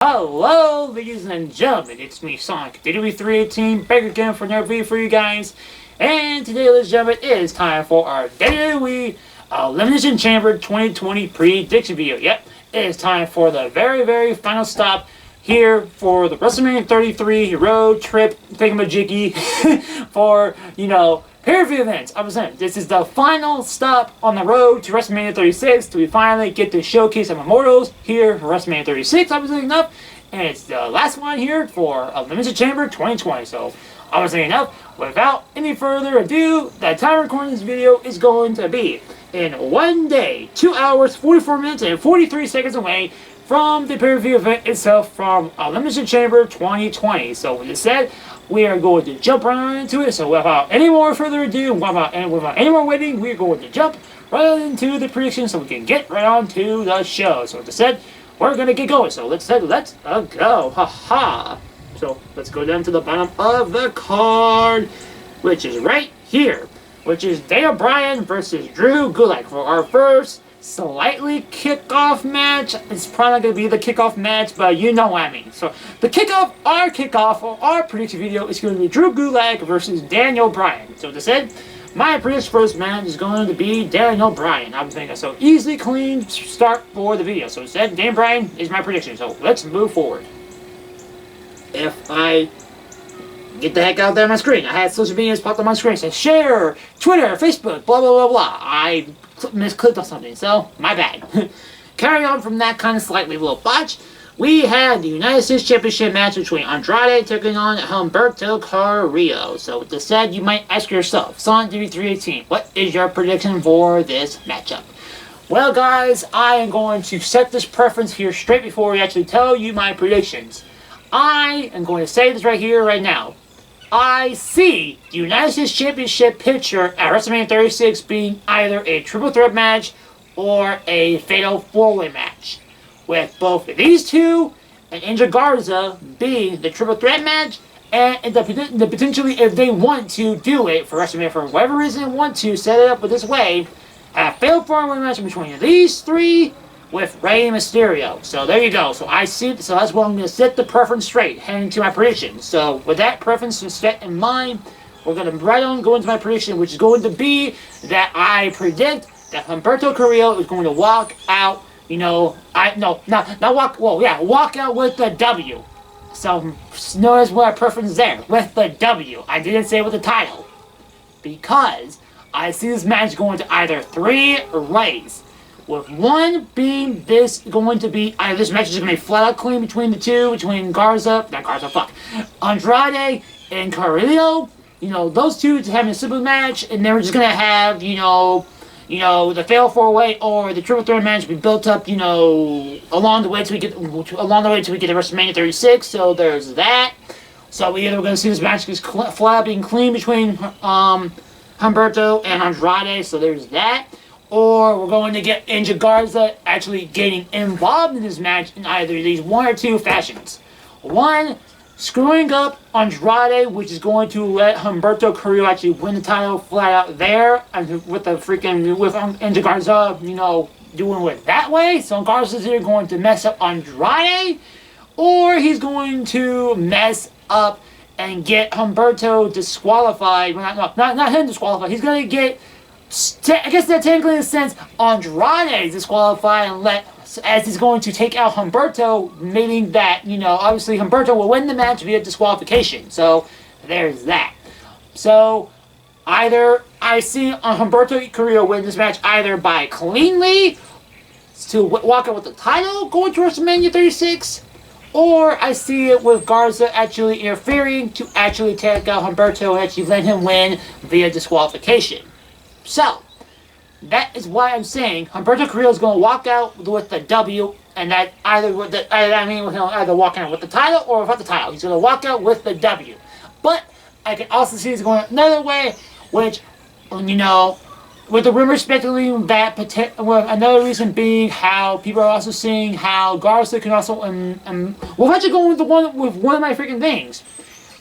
Hello, ladies and gentlemen, it's me, Sonic, WWE 318, back again for another video for you guys. And today, ladies and gentlemen, it is time for our WWE Elimination Chamber 2020 prediction video. Yep, it is time for the very final stop here for the Wrestlemania 33 road trip thingamajiggy for, pay-per-view events. I was saying, this is the final stop on the road to WrestleMania 36 till we finally get to showcase some immortals here for WrestleMania 36, obviously enough. And it's the last one here for Elimination Chamber 2020. So, obviously enough, without any further ado, the time recording this video is going to be in 1 day, 2 hours, 44 minutes, and 43 seconds away from the pay-per-view event itself from Elimination Chamber 2020. So, with this said, we are going to jump right into it. So without any more further ado, without any more waiting, we're going to jump right into the predictions so we can get right on to the show. So with that said, we're going to get going. So let's go. Ha. So let's go down to the bottom of the card, which is right here, which is Daniel Bryan versus Drew Gulak for our first slightly kickoff match. It's probably not going to be the kickoff match, but you know what I mean. So the our prediction video is going to be Drew Gulak versus Daniel Bryan. So to said, my prediction first match is going to be Daniel Bryan. I'm thinking so easy, clean start for the video. So instead, Daniel Bryan is my prediction. So let's move forward. If I get the heck out there on my screen, I had social medias popped on my screen. It says share, Twitter, Facebook, blah blah blah blah. I misclicked on something, so my bad. Carry on from that kind of slightly little botch, we had the United States Championship match between Andrade taking on Humberto Carrillo. So with this said, you might ask yourself, Son DB318, what is your prediction for this matchup? Well guys, I am going to set this preference here straight before we actually tell you my predictions. I am going to say this right here, right now. I see the United States Championship picture at WrestleMania 36 being either a triple threat match or a fatal four-way match, with both of these two and Angel Garza being the triple threat match, and the potentially, if they want to do it for WrestleMania for whatever reason, want to set it up with this way, a fatal four-way match between these three with Rey Mysterio. So there you go. So that's what I'm going to set the preference straight, heading to my prediction. So with that preference set in mind, we're going to right on go into my prediction, which is going to be that I predict that Humberto Carrillo is going to walk out, walk out with the W. So notice what my preference there, with the W. I didn't say with the title, because I see this match going to either 3 ways. With one being this match is going to be flat out clean between the two, between Andrade and Carrillo. Those two having a simple match, and they're just going to have, the fatal four-way or the triple threat match be built up, along the way till we get to WrestleMania 36. So there's that. So we're going to see this match just flat out being clean between Humberto and Andrade. So there's that. Or we're going to get Angel Garza actually getting involved in this match in either of these one or two fashions. One, screwing up Andrade, which is going to let Humberto Carrillo actually win the title flat out there, and with Angel Garza, doing it that way. So Garza's either going to mess up Andrade, or he's going to mess up and get Humberto disqualified. Well, not him disqualified. He's going to get, I guess that technically in a sense, Andrade is disqualified as he's going to take out Humberto, meaning that, obviously Humberto will win the match via disqualification. So, there's that. So, either I see Humberto Carrillo win this match either by cleanly to walk out with the title going to WrestleMania 36, or I see it with Garza actually interfering to actually take out Humberto and actually let him win via disqualification. So, that is why I'm saying Humberto Carrillo is going to walk out with the W, and that either walking out with the title or without the title. He's going to walk out with the W. But I can also see he's going another way, which, with the rumor speculating that another reason being how people are also seeing how Garza can also we're actually going with one of my freaking things.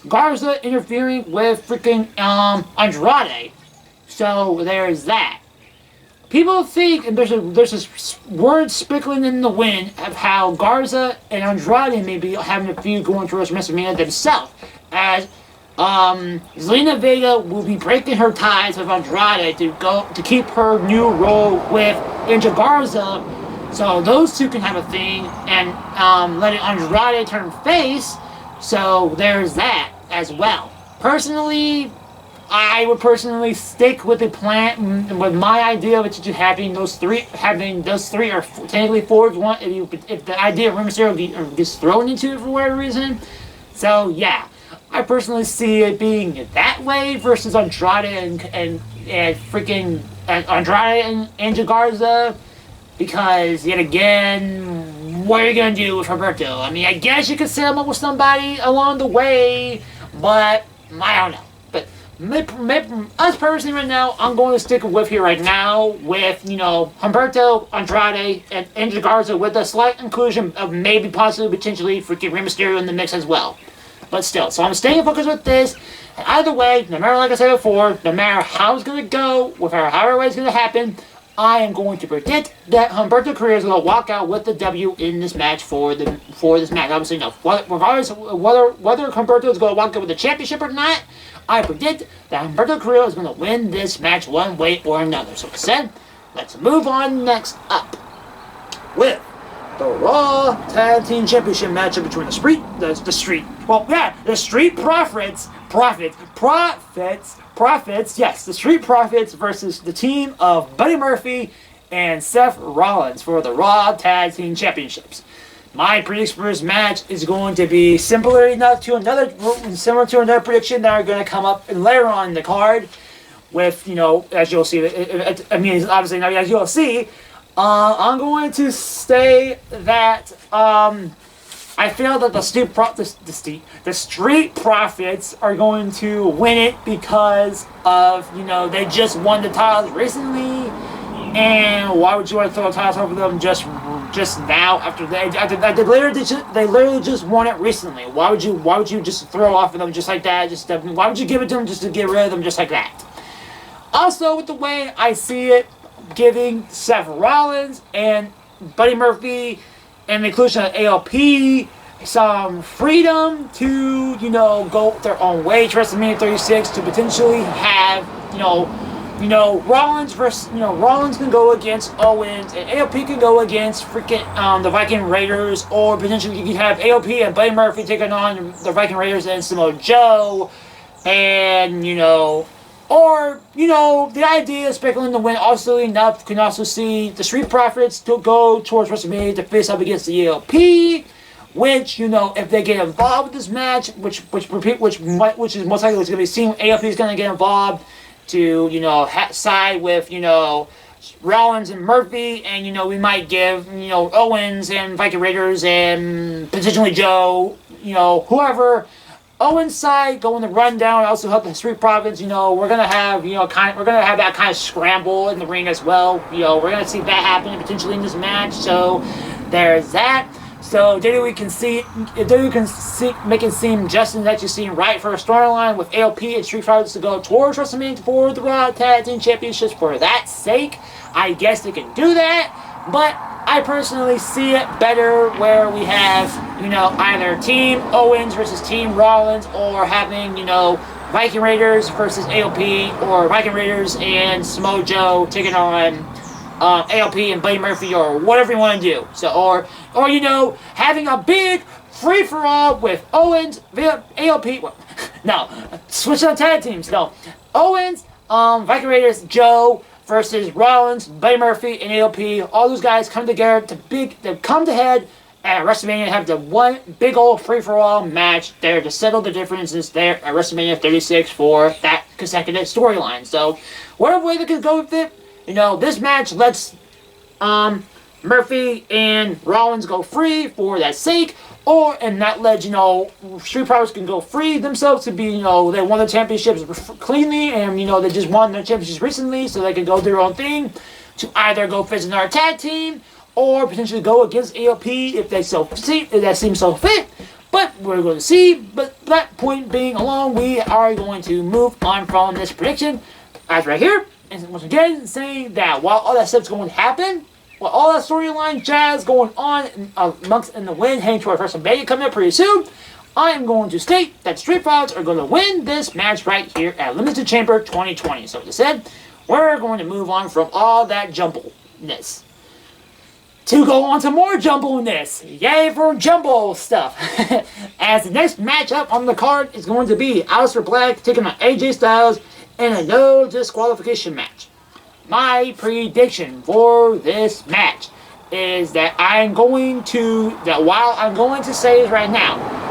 Garza interfering with freaking Andrade. So there's that. people think, and there's this word speckling in the wind of how Garza and Andrade may be having a feud going towards WrestleMania themselves, as Zelina Vega will be breaking her ties with Andrade to keep her new role with Angel Garza, so those two can have a thing, and letting Andrade turn face. So there's that as well. Personally, I would personally stick with the plan, with my idea of it, having those three, or technically four if the idea of Rey Mysterio gets thrown into it for whatever reason. So yeah, I personally see it being that way versus Andrade and freaking Andrade and Angel Garza, because yet again, what are you gonna do with Humberto? I mean, I guess you could set him up with somebody along the way, but I don't know. Us personally right now, I'm going to stick with here right now with, Humberto, Andrade, and Angel Garza, with a slight inclusion of maybe, possibly, potentially freaking Rey Mysterio in the mix as well. But still, so I'm staying focused with this. And either way, no matter, like I said before, no matter how it's going to go, however it's going to happen, I am going to predict that Humberto Carrillo is going to walk out with the W in this match for this match. Obviously, no. Regardless of whether Humberto is going to walk out with the championship or not, I predict that Humberto Carrillo is going to win this match one way or another. So, said, let's move on next up with the Raw Tag Team Championship matchup between the Street Profits versus the team of Buddy Murphy and Seth Rollins for the Raw Tag Team Championships. My prediction for this match is going to be similar to another prediction that are going to come up later on in the card. With, as you'll see, obviously, as you'll see, I'm going to say that I feel that the Street Profits are going to win it because of, they just won the titles recently. And why would you want to throw a title over them just now after they literally just won it recently? Why would you just throw off of them just like that? Why would you give it to them just to get rid of them just like that? Also, with the way I see it, giving Seth Rollins and Buddy Murphy and the inclusion of ALP some freedom to go their own way to WrestleMania 36 to potentially have Rollins can go against Owens, and AOP can go against freaking the Viking Raiders, or potentially you could have AOP and Buddy Murphy taking on the Viking Raiders and Samoa Joe, and the idea of speculating the win also enough can also see the Street Profits to go towards WrestleMania to face up against the AOP, which if they get involved with this match, which is most likely going to be seen, AOP is going to get involved to side with Rollins and Murphy, and we might give Owens and Viking Raiders and potentially Joe, whoever. Owens side going to run down, also help the Street Profits. We're gonna have we're gonna have that kind of scramble in the ring as well. We're gonna see that happen potentially in this match. So there's that. So WWE can make it seem just as that you seem right for a storyline with ALP and Street Profits to go towards WrestleMania for the Raw Tag Team Championships. For that sake, I guess they can do that. But I personally see it better where we have, either Team Owens versus Team Rollins, or having, Viking Raiders versus AOP, or Viking Raiders and Samoa Joe taking on AOP and Buddy Murphy, or whatever you want to do. So, or having a big free-for-all with Owens, AOP, no, switch on tag teams, no, Owens, Viking Raiders, Joe, versus Rollins, Buddy Murphy, and AOP. All those guys come together to come to head at WrestleMania and have the one big old free-for-all match there to settle the differences there at WrestleMania 36 for that consecutive storyline. So, whatever way they can go with it, this match lets Murphy and Rollins go free for that sake, and that led, Street Profits can go free themselves to be, they won the championships cleanly, and, they just won their championships recently, so they can go do their own thing to either go face another tag team, or potentially go against AOP if that seems so fit. But we're going to see. But that point being along, we are going to move on from this prediction. As right here, And once again, saying that while all that stuff's going to happen, while all that storyline jazz going on amongst in the wind, heading towards WrestleMania coming up pretty soon, I am going to state that Street Profits are going to win this match right here at Elimination Chamber 2020. So, as I said, we're going to move on from all that jumbleness to go on to more jumbleness. Yay for jumble stuff. As the next matchup on the card is going to be Aleister Black taking on AJ Styles in a no disqualification match. My prediction for this match is that while I'm going to say this right now,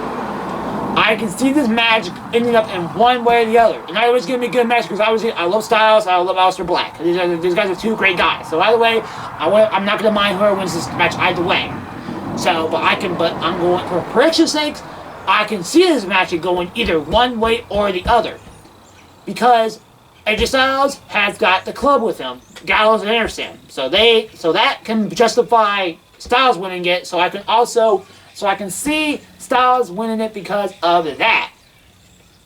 I can see this match ending up in one way or the other. And I was going to be a good match because I love Styles, I love Aleister Black. These guys are two great guys. So either way, I'm not going to mind whoever wins this match either way. So, but I'm going, for prediction's sake, I can see this match going either one way or the other. Because AJ Styles has got the club with him, Gallows and Anderson. So that can justify Styles winning it. So I can see Styles winning it because of that.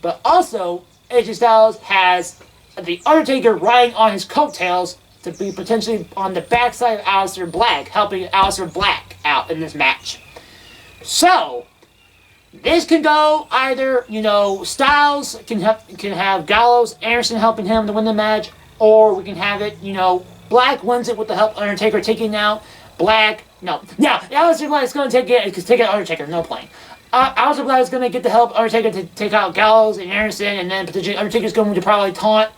But also, AJ Styles has The Undertaker riding on his coattails to be potentially on the backside of Aleister Black, helping Aleister Black out in this match. So, this can go either, Styles can have Gallows, Anderson helping him to win the match, or we can have it, Black wins it with the help of Undertaker taking out Black. No. Yeah, Aleister Black is going to take out Undertaker, no playing. Aleister Black is going to get the help of Undertaker to take out Gallows and Anderson, and then potentially Undertaker's going to probably taunt,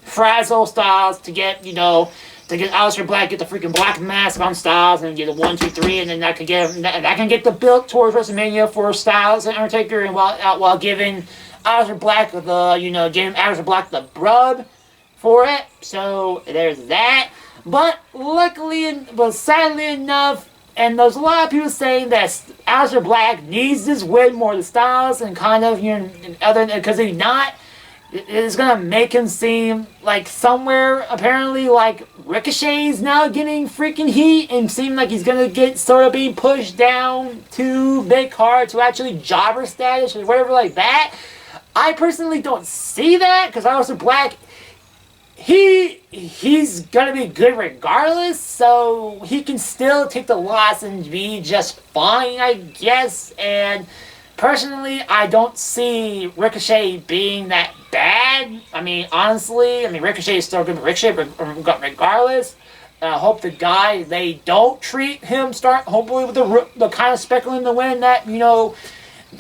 frazzle Styles to get Aleister Black, get the freaking black mask on Styles, and get a 1, 2, 3, and then that can get the build towards WrestleMania for Styles and Undertaker, and while giving Aleister Black giving Aleister Black the brub for it. So there's that. But sadly enough, and there's a lot of people saying that Aleister Black needs this win more than Styles, and because if not, it's gonna make him seem like somewhere apparently like Ricochet's now getting freaking heat and seem like he's gonna get sort of being pushed down to mid-card to actually jobber status or whatever like that. I personally don't see that because Aleister Black, he's gonna be good regardless, so he can still take the loss and be just fine, I guess. And personally, I don't see Ricochet being that bad. Honestly, Ricochet is still good for Ricochet, but regardless, I hope they don't treat him hopefully with the kind of speculating the win that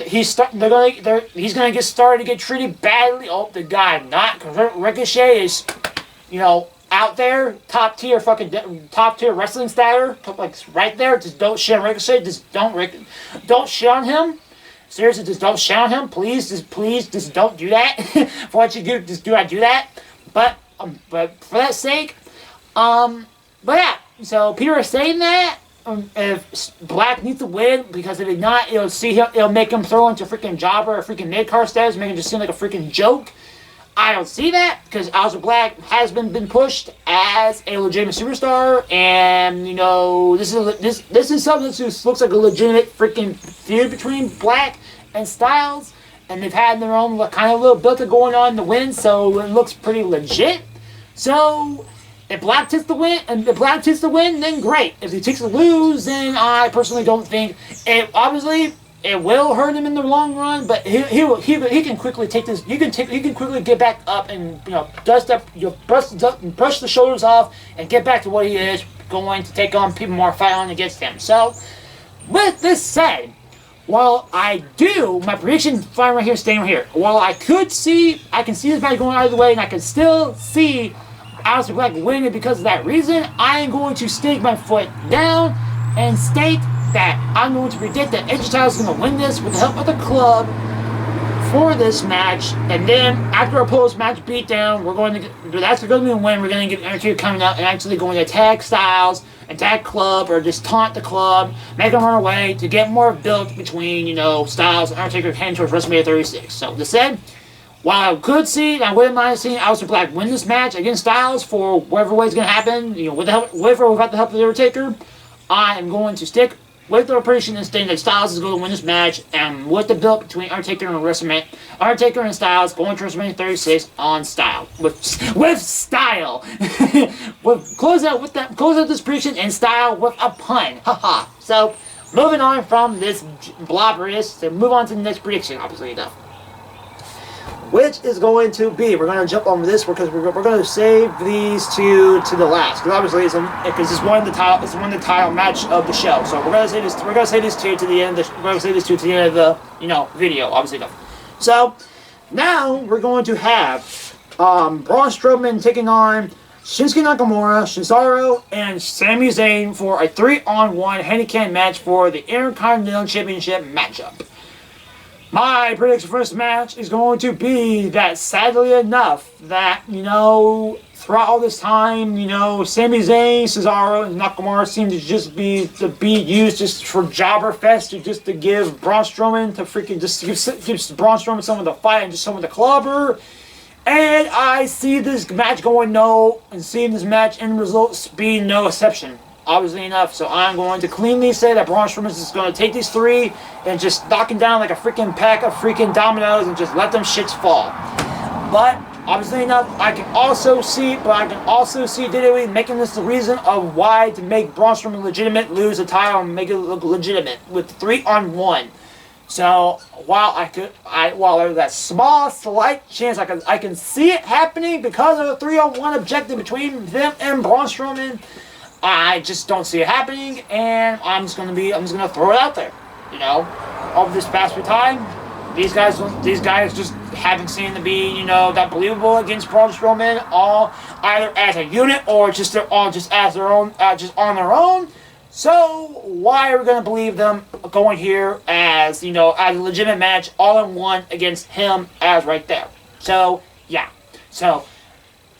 he's gonna get started to get treated badly. Oh, the guy not, because Ricochet is, out there, top tier wrestling stature, right there. Just don't shit on Ricochet. Just don't shit on him. Seriously, just don't shit on him. Please, just don't do that. For what you do, just do not do that. But for that sake, but yeah. So people are saying that. If Black needs to win, because if not, it'll make him throw into a freaking jobber or a freaking mid-card status, make him just seem like a freaking joke. I don't see that, because Aleister Black has been pushed as a legitimate superstar, and this is something that just looks like a legitimate freaking feud between Black and Styles, and they've had their own kind of little build-up going on in the win, so it looks pretty legit. So if Black takes the win, then great. If he takes the lose, then I personally don't think it. Obviously, it will hurt him in the long run, but he can quickly take this. He can quickly get back up and dust up, brush the shoulders off, and get back to what he is going to take on people more fight on against him. So, with this said, while my prediction fine right here, staying right here. While I can see this match going either way, and I can still see Aleister Black winning because of that reason, I am going to stake my foot down and state that I'm going to predict that AJ Styles is going to win this with the help of the club for this match, and then after a post-match beatdown, that's going to be a win. We're going to get Undertaker coming out and actually going to attack Styles, attack Club, or just taunt the Club, make them run away to get more built between Styles and Undertaker heading towards WrestleMania 36. So this said, while I wouldn't mind seeing Aleister Black win this match against Styles for whatever way it's going to happen, whatever without the help of the Undertaker, I am going to stick with the prediction and stating that Styles is going to win this match, and with the build between Undertaker and WrestleMania, Undertaker and Styles going to WrestleMania 36 on style with style. Close out this prediction in style with a pun. Haha. So moving on from this blobberiness to move on to the next prediction, obviously enough. Which is going to be, we're going to jump on this because we're going to save these two to the last, because obviously it's one of the title match of the show. So we're going to say this. We're going to say this two to the end. We're going to say this two to the end of the video, obviously enough. So now we're going to have Braun Strowman taking on Shinsuke Nakamura, Cesaro, and Sami Zayn for a 3-on-1 handicap match for the Intercontinental Championship matchup. My prediction for this match is going to be that, sadly enough, that, throughout all this time, Sami Zayn, Cesaro, and Nakamura seem to just be used just for jobber fest, just to give Braun Strowman give Braun Strowman some of the fight and just some of the clobber. And I see this match going and seeing this match end results being no exception. Obviously enough, so I'm going to cleanly say that Braun Strowman is going to take these three and just knock them down like a freaking pack of freaking dominoes and just let them shits fall. But obviously enough, I can also see WWE making this the reason of why to make Braun Strowman legitimate, lose the title, and make it look legitimate with 3-on-1. So while there's that small, slight chance I can see it happening because of the 3-on-1 objective between them and Braun Strowman, I just don't see it happening, and I'm just gonna throw it out there. Over this past time, these guys just haven't seemed to be, that believable against Braun Strowman, all either as a unit or just on their own. So why are we gonna believe them going here as as a legitimate match, all in one against him as right there? So yeah, so.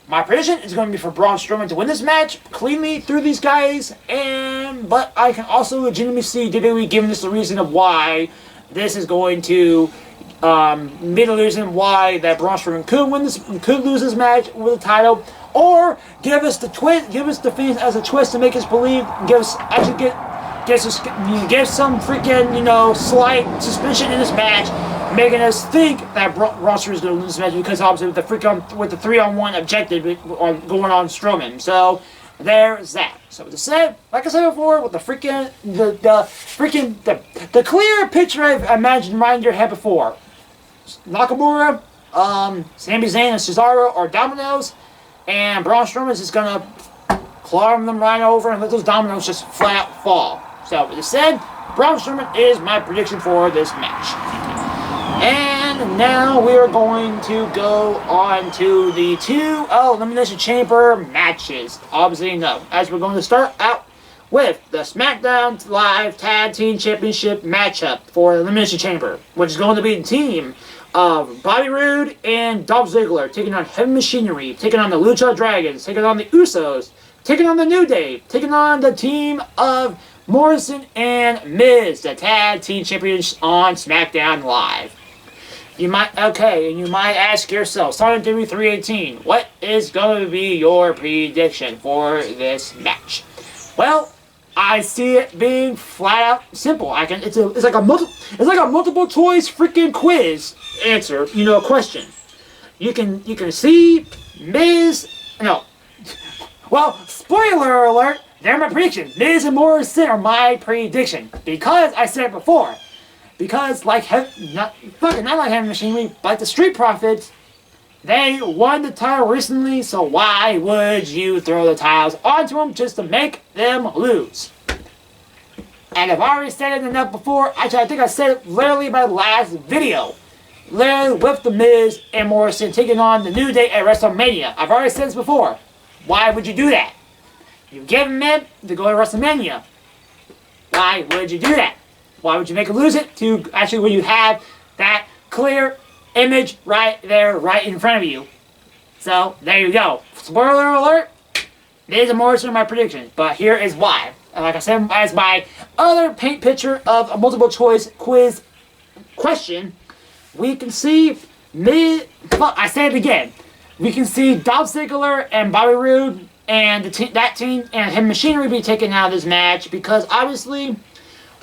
My prediction is going to be for Braun Strowman to win this match cleanly through these guys, but I can also legitimately see WWE giving this the reason of why this is going to be the reason why that Braun Strowman could lose this match with the title, or give us the fans as a twist to make us believe, give some freaking slight suspicion in this match, making us think that Braun Strowman is going to lose this match because obviously with the 3-on-1 objective going on Strowman. So there's that. So as I said, like I said before, with the clear picture I've imagined right in your head before, Nakamura, Sami Zayn, and Cesaro are dominoes, and Braun Strowman is just gonna claw them right over and let those dominoes just flat out fall. So as I said, Braun Strowman is my prediction for this match. And now we are going to go on to the 2 Elimination Chamber matches. Obviously enough, as we're going to start out with the SmackDown Live Tag Team Championship matchup for the Elimination Chamber, which is going to be the team of Bobby Roode and Dolph Ziggler taking on Heavy Machinery, taking on the Lucha Dragons, taking on the Usos, taking on the New Day, taking on the team of Morrison and Miz, the Tag Team Champions on SmackDown Live. You might ask yourself, starting WWE 318, what is going to be your prediction for this match? Well, I see it being flat out simple. It's like a multiple choice freaking quiz answer, question. You can see Miz. No, well, spoiler alert. They're my prediction. Miz and Morrison are my prediction because I said it before. Because not like Heavy Machinery, but the Street Profits, they won the title recently, so why would you throw the titles onto them just to make them lose? And I've already said it enough before. Actually, I think I said it literally in my last video. Literally with the Miz and Morrison taking on the New Day at WrestleMania. I've already said this before. Why would you do that? You give them in to go to WrestleMania. Why would you do that? Why would you make them lose it to actually when you have that clear image right there, right in front of you? So, there you go. Spoiler alert, Miz and Morrison are my predictions, but here is why. And like I said, as my other paint picture of a multiple choice quiz question, we can see I say it again. We can see Dolph Ziggler and Bobby Roode and that team and Heavy Machinery be taken out of this match because obviously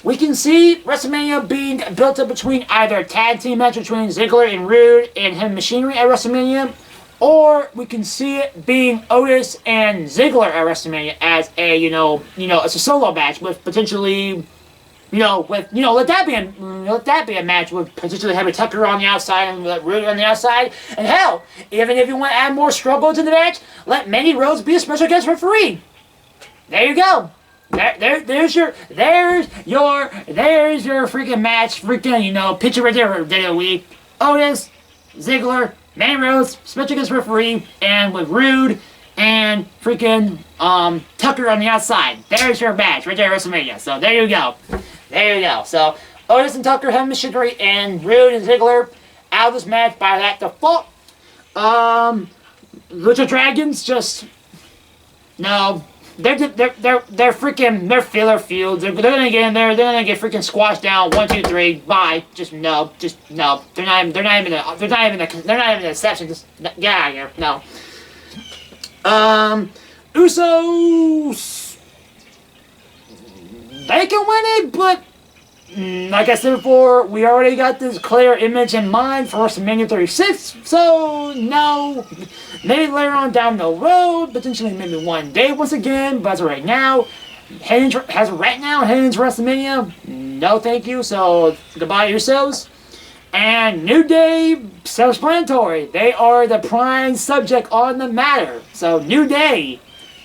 We can see WrestleMania being built up between either a tag team match between Ziggler and Rude and Heavy Machinery at WrestleMania, or we can see it being Otis and Ziggler at WrestleMania as a, it's a solo match with potentially, let that be a match with potentially having Tucker on the outside and let Rude on the outside. And hell, even if you want to add more struggle to the match, let Mandy Rose be a special guest referee. There you go. There's your freaking match, picture right there for WWE. Otis, Ziggler, Mandy Rose, special guest referee, and with Rude and freaking Tucker on the outside. There's your match right there at WrestleMania. So there you go. So Otis and Tucker have machinery, and Rude and Ziggler out of this match by that default. Lucha Dragons just no. They're filler feuds. They're gonna get in there. They're gonna get freaking squashed down. 1, 2, 3. Bye. Just no. They're not even an exception. Just get out of here. No. Usos. They can win it, but like I said before, we already got this clear image in mind for WrestleMania 36, so no. Maybe later on down the road, potentially maybe one day once again, but as of right now, heading into WrestleMania, no thank you, so goodbye Usos. And New Day, self-explanatory, they are the prime subject on the matter, so New Day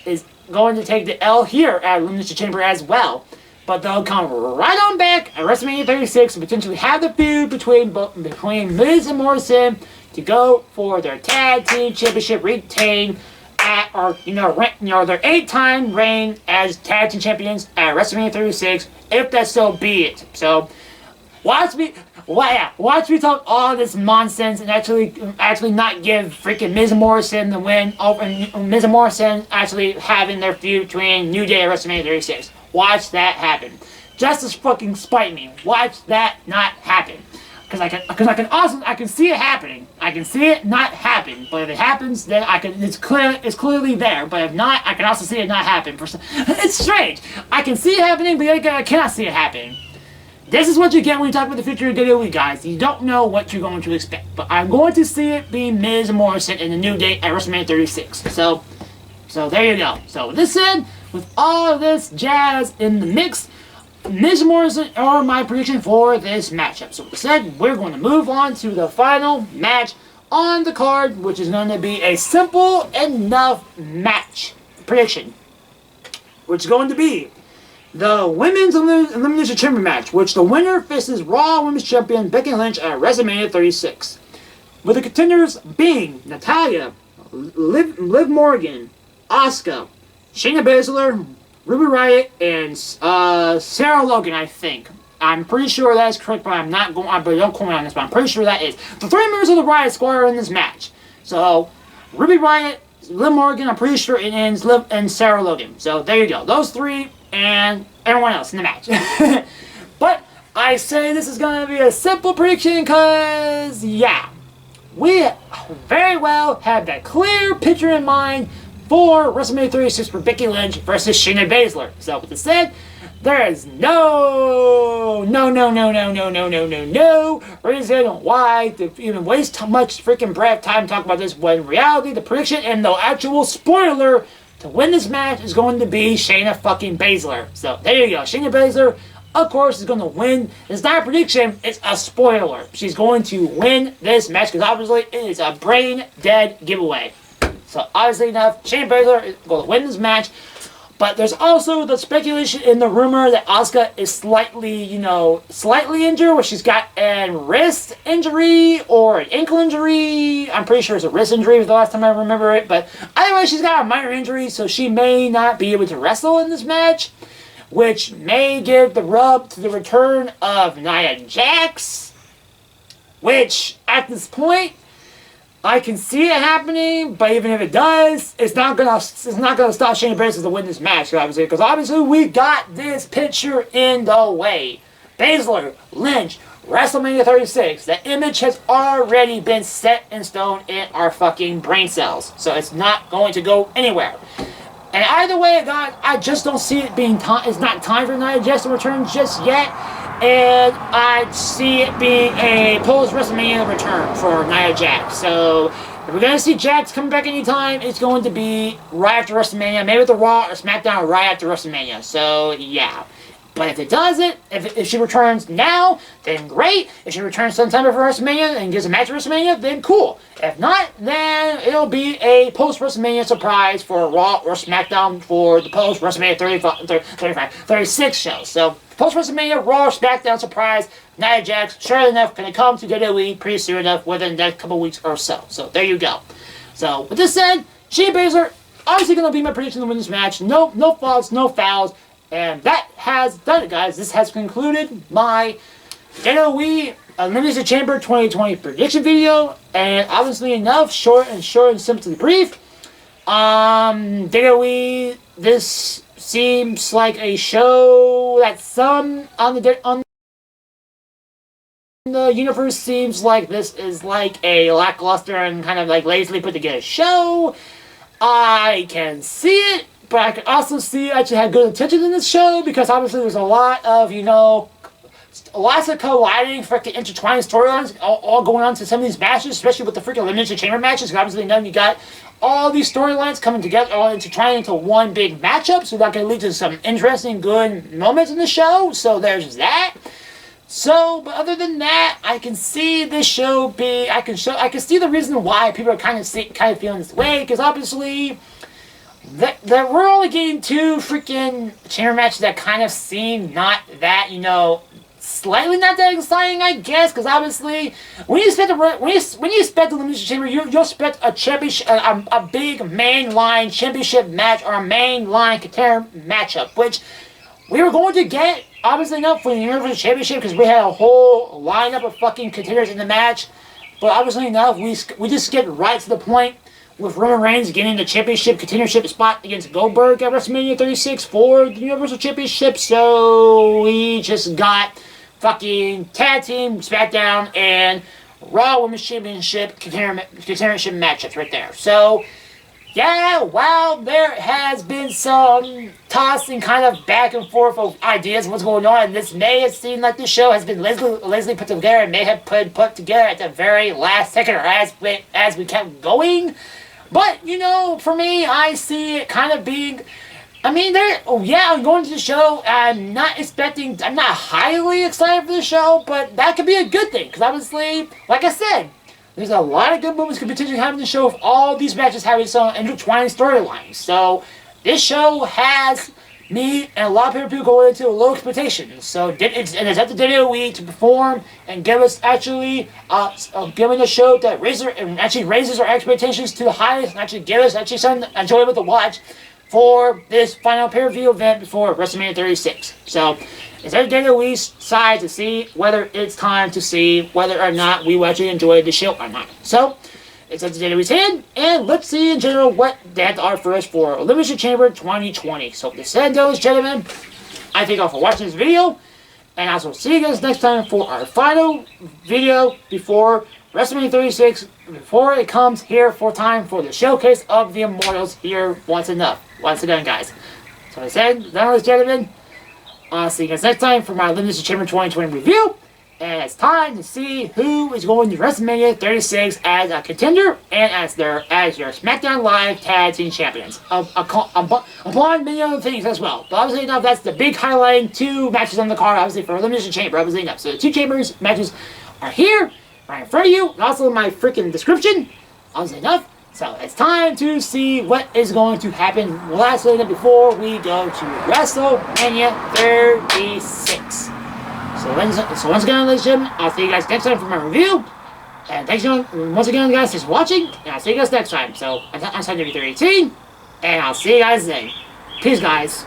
is going to take the L here at Elimination Chamber as well. But they'll come right on back at WrestleMania 36 and potentially have the feud between Miz and Morrison to go for their tag team championship retain at their 8-time reign as tag team champions at WrestleMania 36, if that so be it. So watch me talk all this nonsense and actually not give freaking Miz and Morrison the win over Miz and Morrison actually having their feud between New Day at WrestleMania 36. Watch that happen. Just to fucking spite me. Watch that not happen. Because I can see it happening. I can see it not happen. But if it happens, then it's clearly there. But if not, I can also see it not happen. It's strange. I can see it happening, but I cannot see it happening. This is what you get when you talk about the future of WWE, guys. You don't know what you're going to expect. But I'm going to see it being Miz and Morrison in the New Day at WrestleMania 36. So there you go. So with this said, with all of this jazz in the mix, Miz and Morrison are my prediction for this matchup. So with that said, we're going to move on to the final match on the card, which is going to be a simple enough match prediction, which is going to be the Women's Elimination Chamber match, which the winner faces Raw Women's Champion Becky Lynch at WrestleMania 36. With the contenders being Natalya, Liv Morgan, Asuka, Shayna Baszler, Ruby Riott, and Sarah Logan, I think. I'm pretty sure that is correct, but don't quote me on this, but I'm pretty sure that is. The 3 members of the Riott Squad are in this match. So, Ruby Riott, Liv Morgan, I'm pretty sure it ends, Liv and Sarah Logan. So, there you go. Those 3 and everyone else in the match. But, I say this is going to be a simple prediction because, yeah, we very well have that clear picture in mind for WrestleMania 36 for Becky Lynch versus Shayna Baszler. So with this said, there is no reason why to even waste much freaking breath time talking about this, when in reality the prediction and the actual spoiler to win this match is going to be Shayna fucking Baszler. So there you go. Shayna Baszler, of course, is going to win. It's not a prediction, it's a spoiler. She's going to win this match because obviously it is a brain dead giveaway. So obviously enough, Shayna Baszler is going to win this match. But there's also the speculation in the rumor that Asuka is slightly injured, where she's got a wrist injury or an ankle injury. I'm pretty sure it's a wrist injury the last time I remember it. But anyway, she's got a minor injury, so she may not be able to wrestle in this match, which may give the rub to the return of Nia Jax, which at this point, I can see it happening, but even if it does, it's not gonna stop Shayna Baszler to win this match, obviously, because obviously we got this picture in the way. Baszler, Lynch, WrestleMania 36. The image has already been set in stone in our fucking brain cells, so it's not going to go anywhere. And either way, guys, I just don't see it being time. It's not time for Nia Jax to return just yet. And I see it being a post-WrestleMania return for Nia Jax. So, if we're going to see Jax come back anytime, it's going to be right after WrestleMania. Maybe with the Raw or SmackDown right after WrestleMania. So, yeah. But if it doesn't, if she returns now, then great. If she returns sometime before WrestleMania and gives a match at WrestleMania, then cool. If not, then it'll be a post-WrestleMania surprise for Raw or SmackDown for the post-WrestleMania 36 show. So, post-WrestleMania, Raw or SmackDown surprise, Nia Jax, sure enough, going to come to WWE pretty soon enough within the next couple weeks or so. So, there you go. So, with this said, Shayna Baszler, obviously going to be my prediction to win this match. No faults, no fouls. And that has done it, guys. This has concluded my WWE Elimination Chamber 2020 prediction video. And obviously enough, short and simply brief. WWE, this seems like a show that some on the universe seems like this is like a lackluster and kind of like lazily put together show. I can see it. But I can also see I actually had good intentions in this show because obviously there's a lot of, lots of colliding, freaking intertwining storylines all going on to some of these matches, especially with the freaking Elimination Chamber matches. Because obviously now you got all these storylines coming together, all intertwining into one big matchup. So that can lead to some interesting, good moments in the show. So there's that. So, but other than that, I can see this show be. I can see the reason why people are kind of feeling this way because obviously. That we're only getting two freaking chamber matches that kind of seem not that, slightly not that exciting, I guess, because obviously when you expect the Elimination Chamber, you'll expect a championship, a big mainline championship match or a mainline contender matchup, which we were going to get obviously enough for the Universal Championship because we had a whole lineup of fucking contenders in the match, but obviously enough we just get right to the point. With Roman Reigns getting the contendership spot against Goldberg at WrestleMania 36 for the Universal Championship. So we just got fucking tag team, SmackDown, and Raw Women's Championship contendership matchups right there. So, yeah, while there has been some tossing kind of back and forth of ideas of what's going on, and this may have seemed like the show has been lazily put together and may have put together at the very last second or as we kept going. But, for me, I see it kind of being, I'm going to the show, I'm not highly excited for the show, but that could be a good thing, because obviously, like I said, there's a lot of good moments could potentially happen in the show if all these matches have its own intertwining storylines. So, this show has me and a lot of people going into low expectations. So it's up to WWE to perform and give us actually giving a show that raises our expectations to the highest and actually give us something enjoyable to watch for this final pay-per-view event before WrestleMania 36. So it's up to WWE's side to see whether it's time to see whether or not we will actually enjoy the show or not. So it's up to WWE's hand, and let's see in general what they have to offer for us for Elimination Chamber 2020. So with this said, ladies and gentlemen, I thank you all for watching this video, and I will see you guys next time for our final video before WrestleMania 36, before it comes here for time for the showcase of the Immortals here once again, guys. So I said, ladies and gentlemen, I'll see you guys next time for my Elimination Chamber 2020 review. And it's time to see who is going to WrestleMania 36 as a contender and as your SmackDown Live Tag Team Champions. Upon many other things as well. But obviously enough, that's the big highlighting two matches on the card, obviously for Elimination Chamber, obviously enough. So the two Chambers matches are here, right in front of you, and also in my freaking description, obviously enough. So it's time to see what is going to happen lastly before we go to WrestleMania 36. So once again, ladies and gentlemen, I'll see you guys next time for my review. And thanks once again, guys, for watching. And I'll see you guys next time. So, I'm WW318. And I'll see you guys then. Peace, guys.